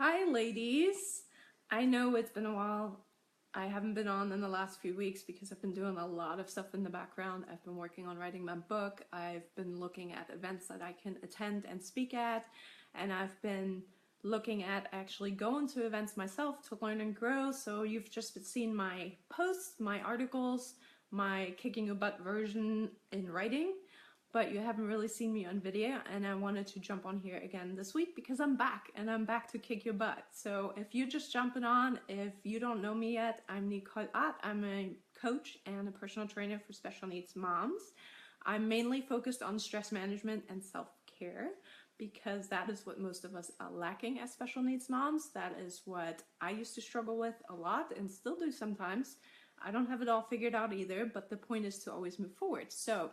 Hi ladies! I know it's been a while. I haven't been on in the last few weeks because I've been doing a lot of stuff in the background. I've been working on writing my book. I've been looking at events that I can attend and speak at. And I've been looking at actually going to events myself to learn and grow. So you've just seen my posts, my articles, my kicking your butt version in writing, but you haven't really seen me on video, and I wanted to jump on here again this week because I'm back and I'm back to kick your butt. So if you're just jumping on, if you don't know me yet, I'm Nicole Ott. I'm a coach and a personal trainer for special needs moms. I'm mainly focused on stress management and self-care because that is what most of us are lacking as special needs moms. That is what I used to struggle with a lot and still do sometimes. I don't have it all figured out either, but the point is to always move forward. So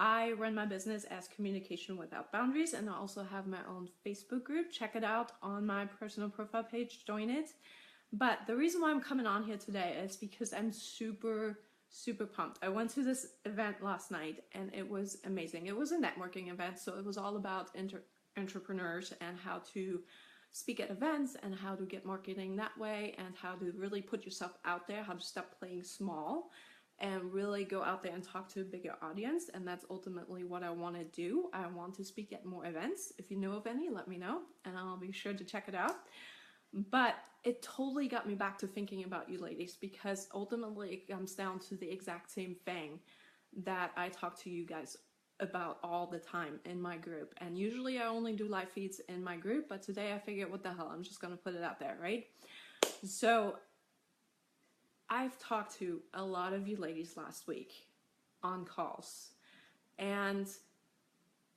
I run my business as Communication Without Boundaries, and I also have my own Facebook group. Check it out on my personal profile page, join it. But the reason why I'm coming on here today is because I'm super pumped. I went to this event last night and it was amazing. It was a networking event, so it was all about entrepreneurs and how to speak at events and how to get marketing that way and how to really put yourself out there, how to stop playing small and really go out there and talk to a bigger audience. And that's ultimately what I want to do. I want to speak at more events. If you know of any, let me know and I'll be sure to check it out. But it totally got me back to thinking about you ladies, because ultimately it comes down to the exact same thing that I talk to you guys about all the time in my group. And usually I only do live feeds in my group, but today I figured, what the hell, I'm just gonna put it out there, right? So I've talked to a lot of you ladies last week on calls, and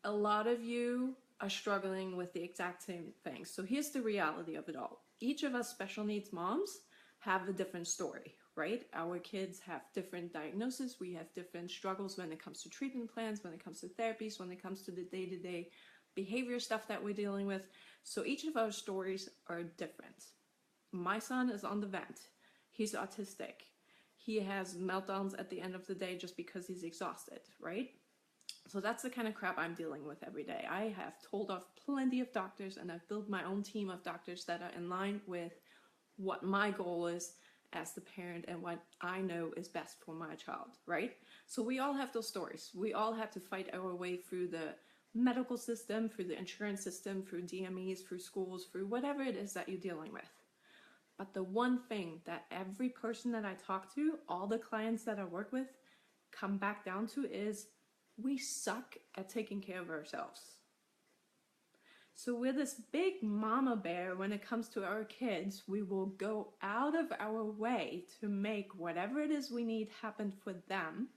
a lot of you are struggling with the exact same thing. So here's the reality of it all. Each of us special needs moms have a different story, right? Our kids have different diagnoses. We have different struggles when it comes to treatment plans, when it comes to therapies, when it comes to the day-to-day behavior stuff that we're dealing with. So each of our stories are different. My son is on the vent. He's autistic. He has meltdowns at the end of the day just because he's exhausted, right? So that's the kind of crap I'm dealing with every day. I have told off plenty of doctors, and I've built my own team of doctors that are in line with what my goal is as the parent and what I know is best for my child, right? So we all have those stories. We all have to fight our way through the medical system, through the insurance system, through DMEs, through schools, through whatever it is that you're dealing with. But the one thing that every person that I talk to, all the clients that I work with, come back down to is we suck at taking care of ourselves. So we're this big mama bear when it comes to our kids. We will go out of our way to make whatever it is we need happen for them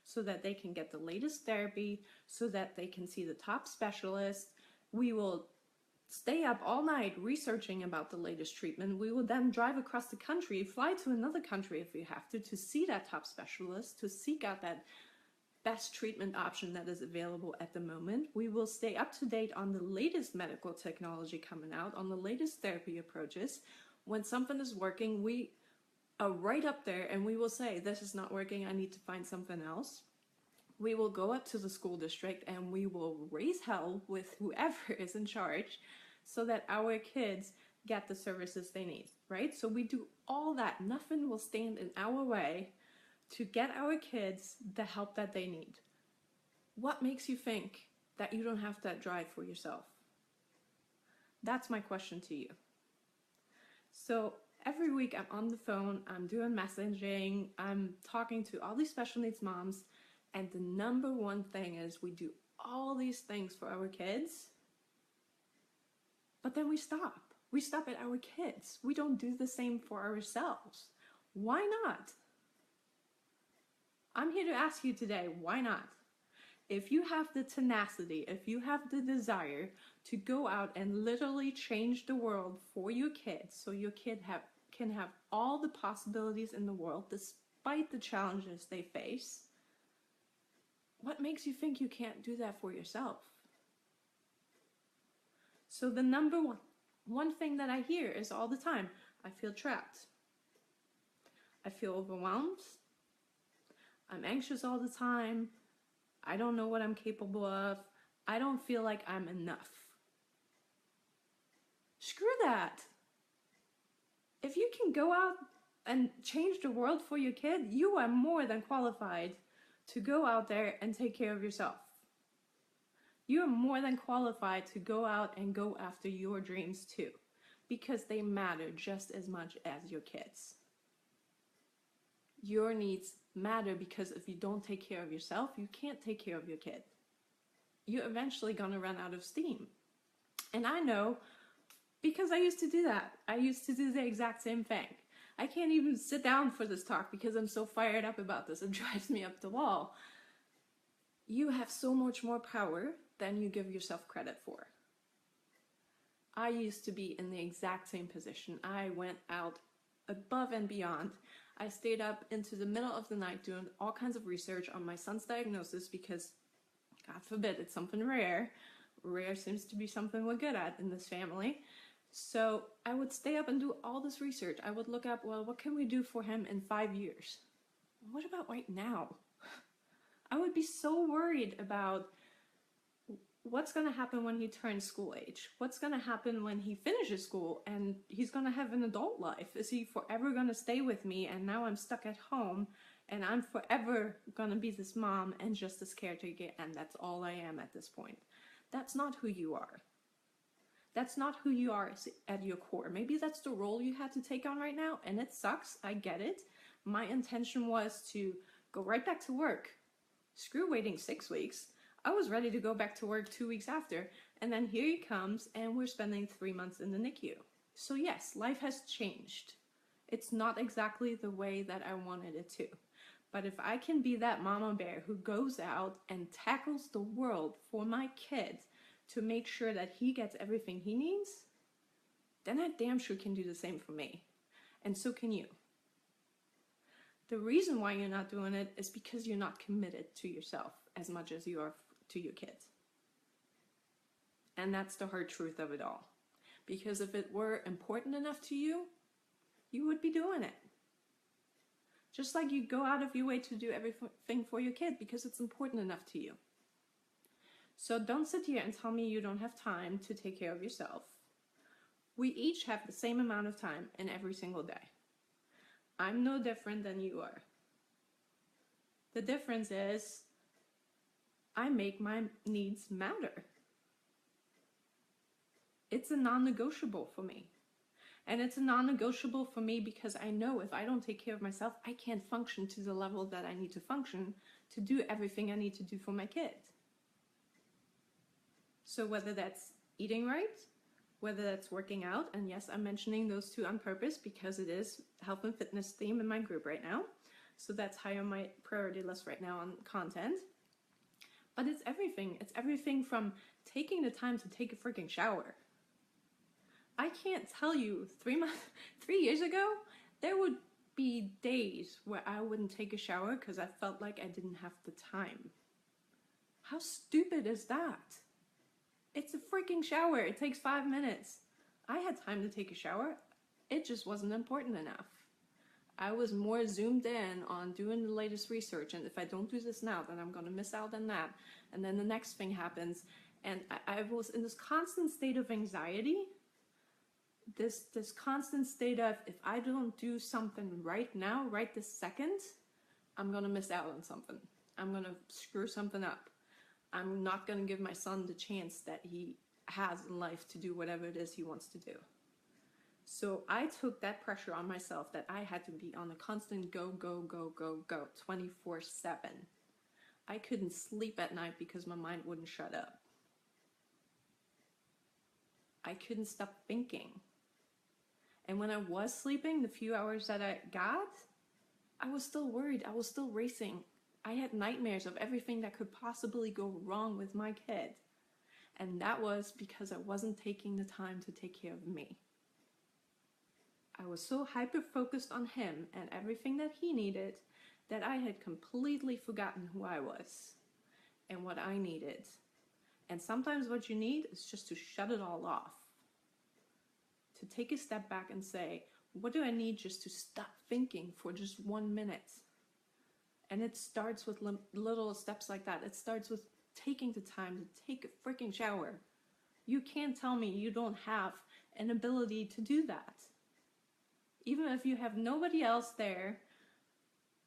so that they can get the latest therapy, so that they can see the top specialist. We will stay up all night researching about the latest treatment. We will then drive across the country, fly to another country if we have to see that top specialist, to seek out that best treatment option that is available at the moment. We will stay up to date on the latest medical technology coming out, on the latest therapy approaches. When something is working, we are right up there and we will say, this is not working, I need to find something else. We will go up to the school district and we will raise hell with whoever is in charge so that our kids get the services they need, right? So we do all that. Nothing will stand in our way to get our kids the help that they need. What makes you think that you don't have that drive for yourself? That's my question to you. So every week I'm on the phone, I'm doing messaging, I'm talking to all these special needs moms, and the number one thing is we do all these things for our kids, but then we stop. We stop at our kids. We don't do the same for ourselves. Why not? I'm here to ask you today, why not? If you have the tenacity, if you have the desire to go out and literally change the world for your kids, so your kid can have all the possibilities in the world despite the challenges they face, what makes you think you can't do that for yourself? So the number one thing that I hear is all the time, I feel trapped. I feel overwhelmed. I'm anxious all the time. I don't know what I'm capable of. I don't feel like I'm enough. Screw that. If you can go out and change the world for your kid, you are more than qualified to go out there and take care of yourself. You are more than qualified to go out and go after your dreams too, because they matter just as much as your kids. Your needs matter, because if you don't take care of yourself, you can't take care of your kid. You're eventually gonna run out of steam. And I know, because I used to do that. I used to do the exact same thing. I can't even sit down for this talk because I'm so fired up about this. It drives me up the wall. You have so much more power than you give yourself credit for. I used to be in the exact same position. I went out above and beyond. I stayed up into the middle of the night doing all kinds of research on my son's diagnosis because, God forbid, it's something rare. Rare seems to be something we're good at in this family. So I would stay up and do all this research. I would look up, well, what can we do for him in 5 years? What about right now? I would be so worried about what's going to happen when he turns school age. What's going to happen when he finishes school and he's going to have an adult life? Is he forever going to stay with me and now I'm stuck at home and I'm forever going to be this mom and just this caretaker and that's all I am at this point? That's not who you are. That's not who you are at your core. Maybe that's the role you had to take on right now, and it sucks. I get it. My intention was to go right back to work. Screw waiting 6 weeks. I was ready to go back to work 2 weeks after, and then here he comes, and we're spending 3 months in the NICU. So yes, life has changed. It's not exactly the way that I wanted it to. But if I can be that mama bear who goes out and tackles the world for my kid to make sure that he gets everything he needs, then I damn sure can do the same for me. And so can you. The reason why you're not doing it is because you're not committed to yourself as much as you are to your kids. And that's the hard truth of it all. Because if it were important enough to you, you would be doing it. Just like you go out of your way to do everything for your kid because it's important enough to you. So don't sit here and tell me you don't have time to take care of yourself. We each have the same amount of time in every single day. I'm no different than you are. The difference is I make my needs matter. It's a non-negotiable for me. And it's a non-negotiable for me because I know if I don't take care of myself, I can't function to the level that I need to function to do everything I need to do for my kids. So whether that's eating right, whether that's working out, and yes, I'm mentioning those two on purpose because it is health and fitness theme in my group right now. So that's high on my priority list right now on content. But it's everything. It's everything from taking the time to take a freaking shower. I can't tell you, 3 years ago, there would be days where I wouldn't take a shower because I felt like I didn't have the time. How stupid is that? It's a freaking shower. It takes 5 minutes. I had time to take a shower. It just wasn't important enough. I was more zoomed in on doing the latest research, and if I don't do this now, then I'm going to miss out on that. And then the next thing happens, and I was in this constant state of anxiety, this constant state of, if I don't do something right now, right this second, I'm going to miss out on something. I'm going to screw something up. I'm not going to give my son the chance that he has in life to do whatever it is he wants to do. So I took that pressure on myself that I had to be on a constant go, go, go, go, go, 24/7. I couldn't sleep at night because my mind wouldn't shut up. I couldn't stop thinking. And when I was sleeping, the few hours that I got, I was still worried. I was still racing. I had nightmares of everything that could possibly go wrong with my kid. And that was because I wasn't taking the time to take care of me. I was so hyper-focused on him and everything that he needed that I had completely forgotten who I was and what I needed. And sometimes what you need is just to shut it all off. To take a step back and say, what do I need just to stop thinking for just 1 minute? And it starts with little steps like that. It starts with taking the time to take a freaking shower. You can't tell me you don't have an ability to do that. even if you have nobody else there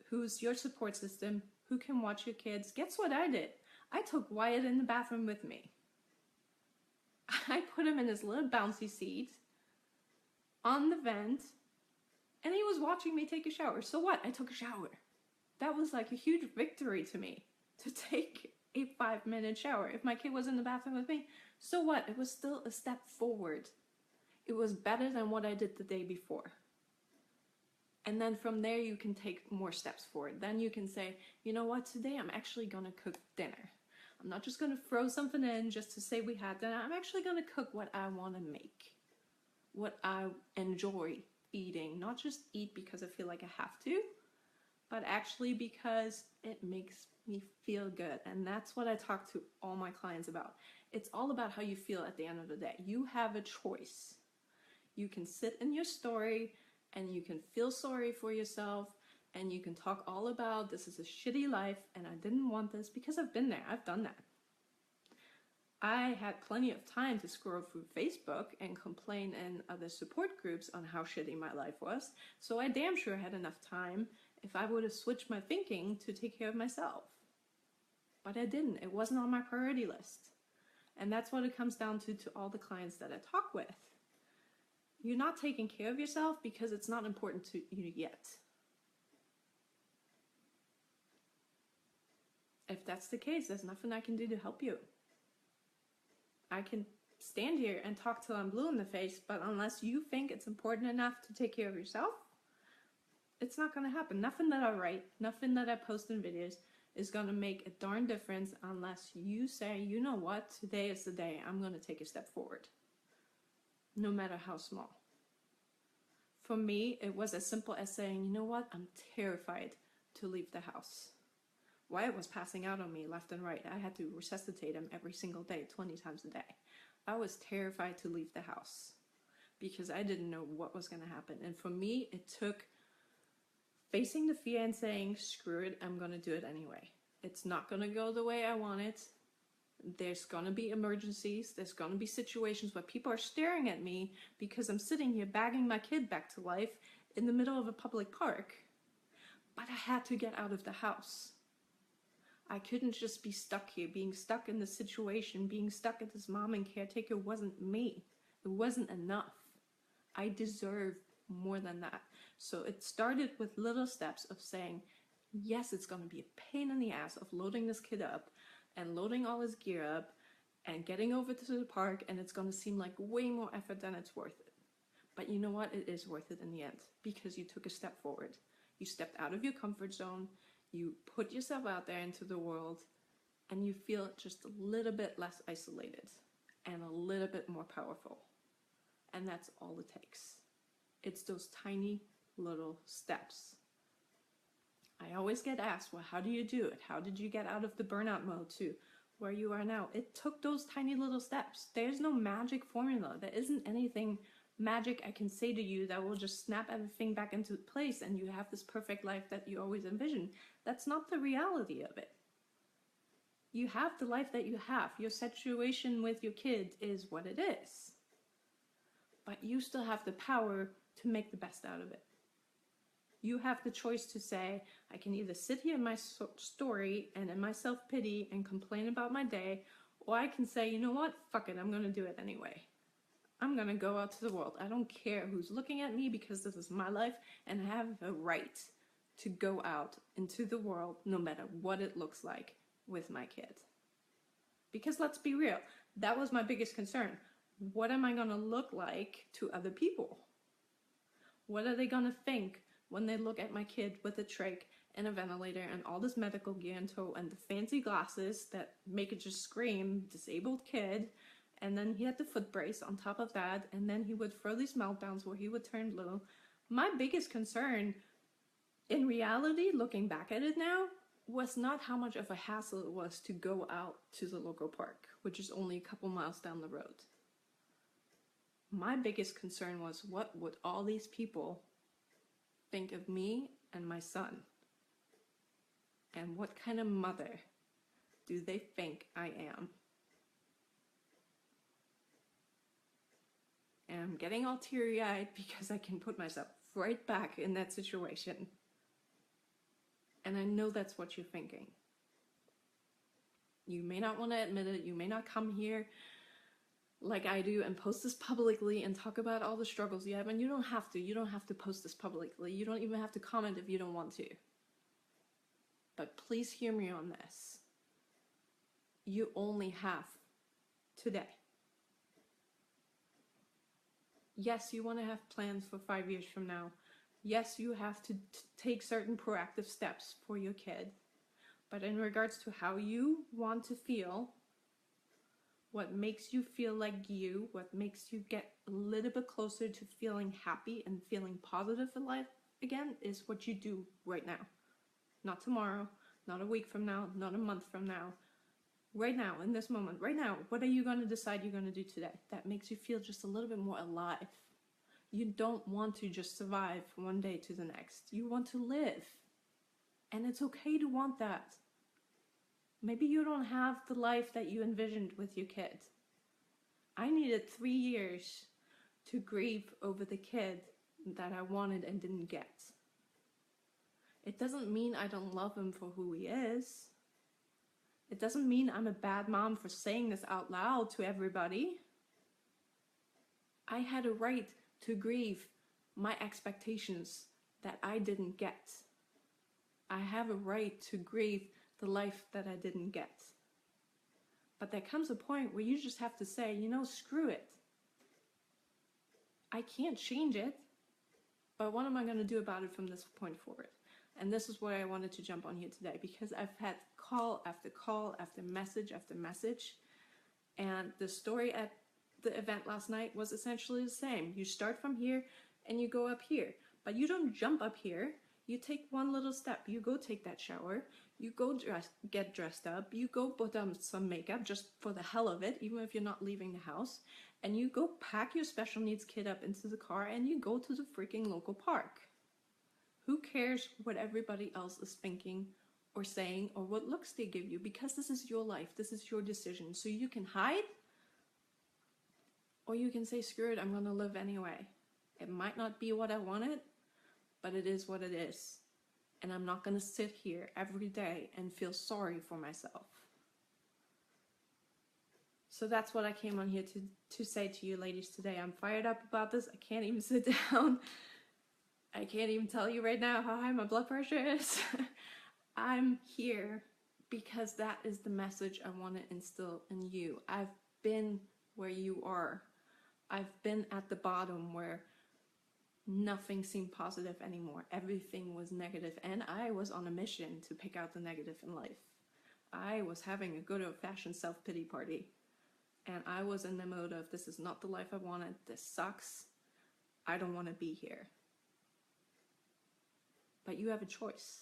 who's your support system, who can watch your kids, guess what I did? I took Wyatt in the bathroom with me. I put him in his little bouncy seat on the vent, and he was watching me take a shower. So what? I took a shower. That was like a huge victory to me, to take a 5-minute shower. If my kid was in the bathroom with me, so what? It was still a step forward. It was better than what I did the day before. And then from there, you can take more steps forward. Then you can say, you know what, today I'm actually going to cook dinner. I'm not just going to throw something in just to say we had dinner. I'm actually going to cook what I want to make, what I enjoy eating. Not just eat because I feel like I have to, but actually because it makes me feel good. And that's what I talk to all my clients about. It's all about how you feel at the end of the day. You have a choice. You can sit in your story and you can feel sorry for yourself, and you can talk all about this is a shitty life and I didn't want this, because I've been there, I've done that. I had plenty of time to scroll through Facebook and complain in other support groups on how shitty my life was, so I damn sure had enough time if I would have switched my thinking to take care of myself. But I didn't. It wasn't on my priority list. And that's what it comes down to all the clients that I talk with. You're not taking care of yourself because it's not important to you yet. If that's the case, there's nothing I can do to help you. I can stand here and talk till I'm blue in the face, but unless you think it's important enough to take care of yourself, it's not going to happen. Nothing that I write, nothing that I post in videos is going to make a darn difference unless you say, you know what, today is the day I'm going to take a step forward. No matter how small. For me, it was as simple as saying, you know what, I'm terrified to leave the house. Wyatt was passing out on me left and right. I had to resuscitate him every single day, 20 times a day. I was terrified to leave the house because I didn't know what was going to happen. And for me, it took facing the fear and saying, screw it, I'm going to do it anyway. It's not going to go the way I want it. There's going to be emergencies. There's going to be situations where people are staring at me because I'm sitting here bagging my kid back to life in the middle of a public park. But I had to get out of the house. I couldn't just be stuck here. Being stuck in the situation, being stuck at this mom and caretaker wasn't me. It wasn't enough. I deserve more than that. So it started with little steps of saying, yes, it's going to be a pain in the ass of loading this kid up and loading all his gear up and getting over to the park, and it's going to seem like way more effort than it's worth it. But you know what? It is worth it in the end because you took a step forward. You stepped out of your comfort zone, you put yourself out there into the world, and you feel just a little bit less isolated and a little bit more powerful. And that's all it takes. It's those tiny little steps. I always get asked, well, how do you do it? How did you get out of the burnout mode to where you are now? It took those tiny little steps. There's no magic formula. There isn't anything magic I can say to you that will just snap everything back into place and you have this perfect life that you always envision. That's not the reality of it. You have the life that you have. Your situation with your kid is what it is. But you still have the power to make the best out of it. You have the choice to say, I can either sit here in my story and in my self-pity and complain about my day, or I can say, you know what, fuck it, I'm going to do it anyway. I'm going to go out to the world. I don't care who's looking at me because this is my life, and I have a right to go out into the world no matter what it looks like with my kid. Because let's be real, that was my biggest concern. What am I going to look like to other people? What are they going to think when they look at my kid with a trach and a ventilator and all this medical gear in tow and the fancy glasses that make it just scream, disabled kid, and then he had the foot brace on top of that, and then he would throw these meltdowns where he would turn blue. My biggest concern, in reality, looking back at it now, was not how much of a hassle it was to go out to the local park, which is only a couple miles down the road. My biggest concern was, what would all these people think of me and my son? And what kind of mother do they think I am? And I'm getting all teary-eyed because I can put myself right back in that situation. And I know that's what you're thinking. You may not want to admit it. You may not come here like I do and post this publicly and talk about all the struggles you have. And you don't have to. You don't have to post this publicly. You don't even have to comment if you don't want to. But please hear me on this. You only have today. Yes, you want to have plans for 5 years from now. Yes, you have to take certain proactive steps for your kid. But in regards to how you want to feel, what makes you feel like you, what makes you get a little bit closer to feeling happy and feeling positive in life again, is what you do right now. Not tomorrow, not a week from now, not a month from now. Right now, in this moment, right now, what are you going to decide you're going to do today that makes you feel just a little bit more alive? You don't want to just survive one day to the next. You want to live. And it's okay to want that. Maybe you don't have the life that you envisioned with your kid. I needed 3 years to grieve over the kid that I wanted and didn't get. It doesn't mean I don't love him for who he is. It doesn't mean I'm a bad mom for saying this out loud to everybody. I had a right to grieve my expectations that I didn't get. I have a right to grieve the life that I didn't get. But there comes a point where you just have to say, you know, screw it. I can't change it, but what am I going to do about it from this point forward? And this is why I wanted to jump on here today, because I've had call after message after message, and the story at the event last night was essentially the same. You start from here and you go up here, but you don't jump up here. You take one little step. You go take that shower. You go get dressed up. You go put on some makeup just for the hell of it, even if you're not leaving the house. And you go pack your special needs kid up into the car and you go to the freaking local park. Who cares what everybody else is thinking or saying or what looks they give you? Because this is your life. This is your decision. So you can hide, or you can say, screw it, I'm going to live anyway. It might not be what I wanted, but it is what it is. And I'm not going to sit here every day and feel sorry for myself. So that's what I came on here to say to you ladies today. I'm fired up about this. I can't even sit down. I can't even tell you right now how high my blood pressure is. I'm here because that is the message I want to instill in you. I've been where you are. I've been at the bottom where nothing seemed positive anymore. Everything was negative, and I was on a mission to pick out the negative in life. I was having a good old-fashioned self-pity party, and I was in the mode of, this is not the life I wanted, this sucks, I don't want to be here. But you have a choice.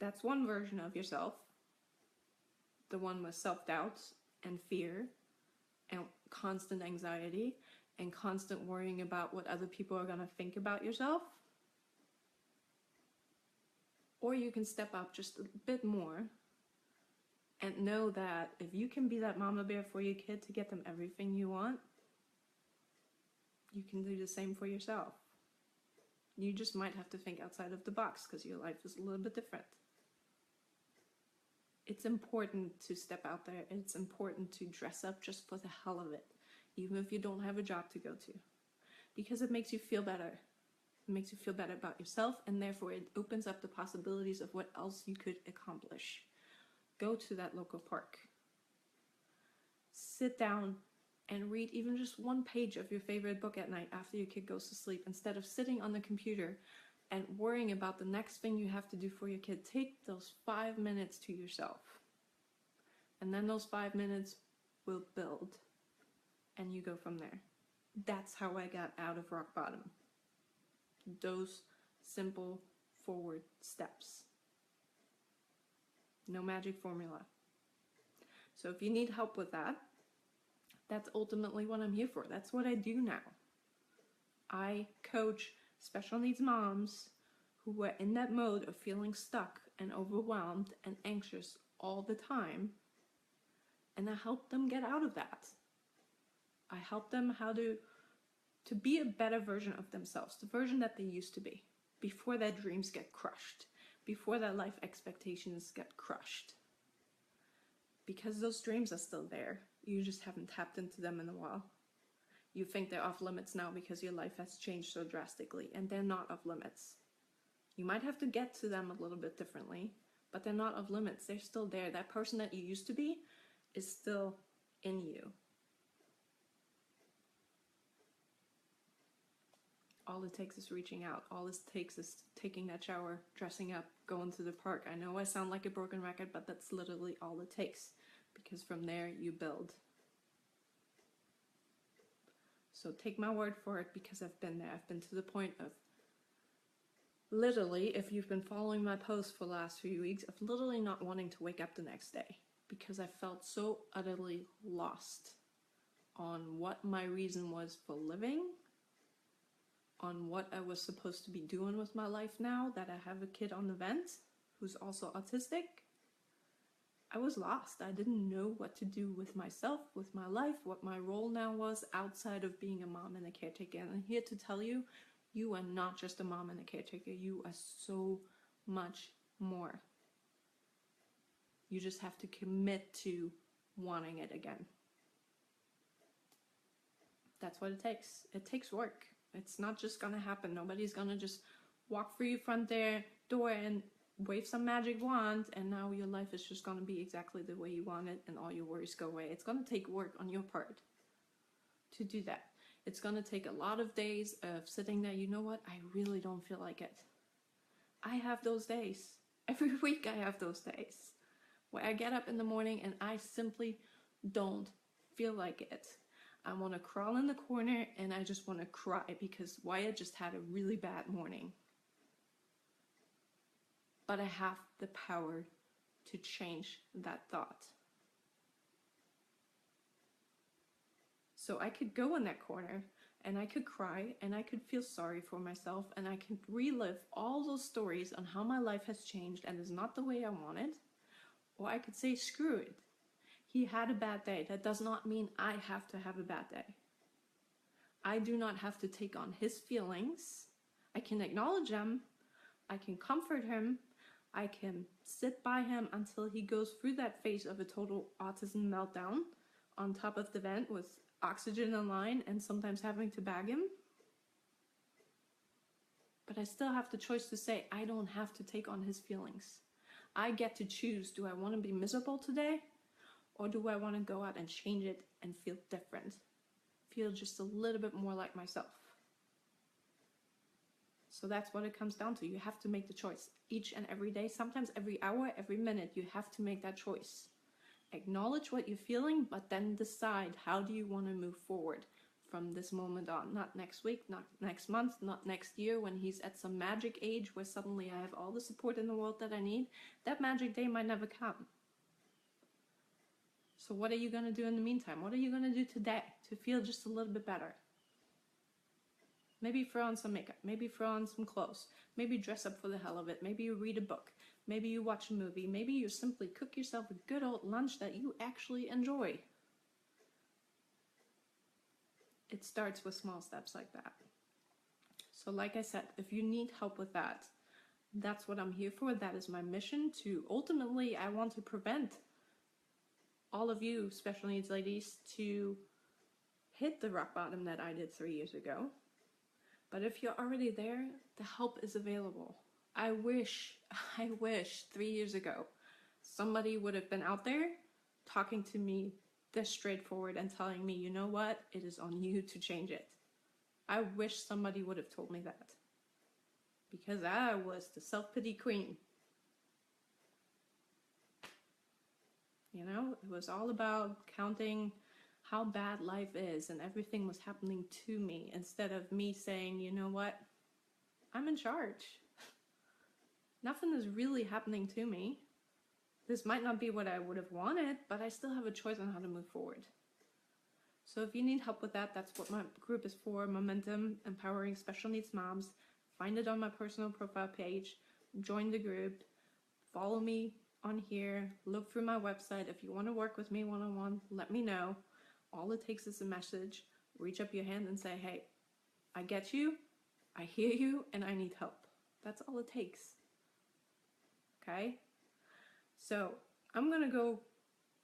That's one version of yourself, the one with self-doubt and fear and constant anxiety and constant worrying about what other people are going to think about yourself. Or you can step up just a bit more and know that if you can be that mama bear for your kid to get them everything you want, you can do the same for yourself. You just might have to think outside of the box because your life is a little bit different. It's important to step out there. It's important to dress up just for the hell of it, even if you don't have a job to go to, because it makes you feel better. It makes you feel better about yourself, and therefore it opens up the possibilities of what else you could accomplish. Go to that local park. Sit down and read even just one page of your favorite book at night after your kid goes to sleep, instead of sitting on the computer and worrying about the next thing you have to do for your kid. Take those 5 minutes to yourself. And then those 5 minutes will build. And you go from there. That's how I got out of rock bottom. Those simple forward steps. No magic formula. So if you need help with that, that's ultimately what I'm here for. That's what I do now. I coach special needs moms who are in that mode of feeling stuck and overwhelmed and anxious all the time. And I help them get out of that. I help them how to to be a better version of themselves, the version that they used to be, before their dreams get crushed, before their life expectations get crushed. Because those dreams are still there, you just haven't tapped into them in a while. You think they're off limits now because your life has changed so drastically, and they're not off limits. You might have to get to them a little bit differently, but they're not off limits. They're still there. That person that you used to be is still in you. All it takes is reaching out. All it takes is taking that shower, dressing up, going to the park. I know I sound like a broken record, but that's literally all it takes, because from there you build. So take my word for it, because I've been there. I've been to the point of literally, if you've been following my posts for the last few weeks, of literally not wanting to wake up the next day, because I felt so utterly lost on what my reason was for living, on what I was supposed to be doing with my life now that I have a kid on the vent who's also autistic. I was lost. I didn't know what to do with myself, with my life, what my role now was outside of being a mom and a caretaker. And I'm here to tell you, you are not just a mom and a caretaker. You are so much more. You just have to commit to wanting it again. That's what it takes. It takes work. It's not just gonna happen. Nobody's gonna just walk through your front door and wave some magic wand and now your life is just gonna be exactly the way you want it and all your worries go away. It's gonna take work on your part to do that. It's gonna take a lot of days of sitting there, you know what, I really don't feel like it. I have those days. Every week I have those days where I get up in the morning and I simply don't feel like it. I want to crawl in the corner and I just want to cry because Wyatt just had a really bad morning. But I have the power to change that thought. So I could go in that corner and I could cry and I could feel sorry for myself and I could relive all those stories on how my life has changed and is not the way I wanted. Or I could say, screw it. He had a bad day. That does not mean I have to have a bad day. I do not have to take on his feelings. I can acknowledge them. I can comfort him. I can sit by him until he goes through that phase of a total autism meltdown on top of the vent with oxygen in line and sometimes having to bag him. But I still have the choice to say, I don't have to take on his feelings. I get to choose, do I want to be miserable today? Or do I want to go out and change it and feel different? Feel just a little bit more like myself. So that's what it comes down to. You have to make the choice each and every day, sometimes every hour, every minute. You have to make that choice. Acknowledge what you're feeling, but then decide how do you want to move forward from this moment on. Not next week, not next month, not next year when he's at some magic age where suddenly I have all the support in the world that I need. That magic day might never come. So what are you going to do in the meantime? What are you going to do today to feel just a little bit better? Maybe throw on some makeup. Maybe throw on some clothes. Maybe dress up for the hell of it. Maybe you read a book. Maybe you watch a movie. Maybe you simply cook yourself a good old lunch that you actually enjoy. It starts with small steps like that. So like I said, if you need help with that, that's what I'm here for. That is my mission to ultimately, I want to prevent all of you special needs ladies to hit the rock bottom that I did 3 years ago. But if you're already there, the help is available. I wish 3 years ago somebody would have been out there talking to me this straightforward and telling me, you know what, it is on you to change it. I wish somebody would have told me that. Because I was the self-pity queen. You know, it was all about counting how bad life is and everything was happening to me instead of me saying, you know what, I'm in charge. Nothing is really happening to me. This might not be what I would have wanted, but I still have a choice on how to move forward. So if you need help with that, that's what my group is for, Momentum Empowering Special Needs Moms. Find it on my personal profile page, join the group, follow me on here, look through my website. If you want to work with me one-on-one, let me know. All it takes is a message. Reach up your hand and say, hey, I get you, I hear you, and I need help. That's all it takes. Okay? So I'm gonna go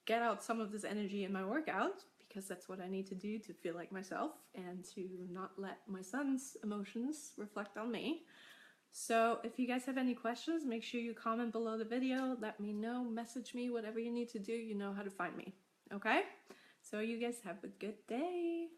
get out some of this energy in my workout because that's what I need to do to feel like myself and to not let my son's emotions reflect on me. So if you guys have any questions, make sure you comment below the video. Let me know, message me, whatever you need to do, you know how to find me. Okay? So you guys have a good day.